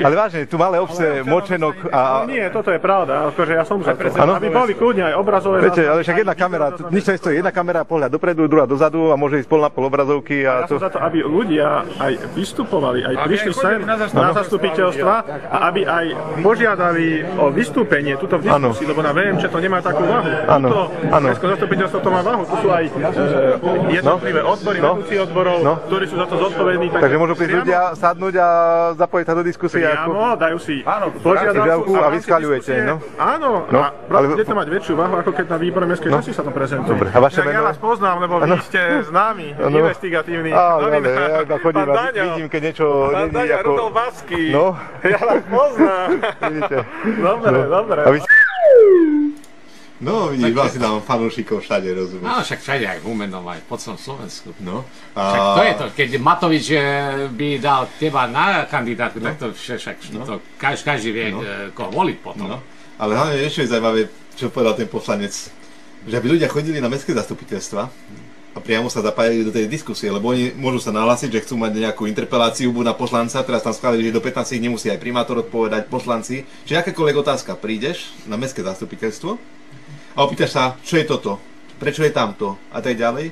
Ale vážne, tu malé obce, Močenok a... Nie, toto je pravda, akože ja som za to. Áno? Aby boli kľudne aj obrazové... Viete, ale však jedna kamera, nič sa nestojí, jedna kamera pohľad dopredu, druhá dozadu a môže ísť pol na pol obrazovky a Ja som za to, aby ľudia aj vystupovali, aj prišli sem na zastupiteľstva a aby aj požiadali o vystúpenie tuto v diskusii, lebo na VMČ to nemá takú váhu. Áno, áno. Mestské zastupiteľstvo to má váhu, tu sú aj jednotlivé odbory, vedúci odborov, ktorí sú za to zodpovední. Takže môžu prísť ľudia sadnúť a zapojiť sa do diskusie. Priamo, dajú si požiadavku a vyskaľujete, no? Áno, a bude to mať väčšiu váhu, ako keď na výbore mestskej časti sa to prezentuje. Dobre, a vaše meno? Ja vás poznám, lebo vy ste známi, investigatívni novinár. Ja chodím a vidím, keď niečo není Daňo, ako... Rudolf Basky. No. Ja vás poznám. Vidíte. Dobre. No, vidíš, vlastne tam fanúšikov všade, rozumieš. No, však všade, aj v Humennom, aj po celom Slovensku. No. Však to je to, keď Matovič by dal teba na kandidátku, tak to však to každý vie, koho voliť potom. No. Ale hlavne ešte je zaujímavé, čo povedal ten poslanec, že aby ľudia chodili na mestské zastupiteľstva a priamo sa zapájali do tej diskusie, lebo oni môžu sa nahlásiť, že chcú mať nejakú interpeláciu buď na poslanca, teraz tam schválili, že do 15 nemusí aj primátor odpovedať, poslanci. Čiže akákoľvek otázka, prídeš na mestské zastupiteľstvo a opýtaš sa, čo je toto, prečo je tamto a tak ďalej.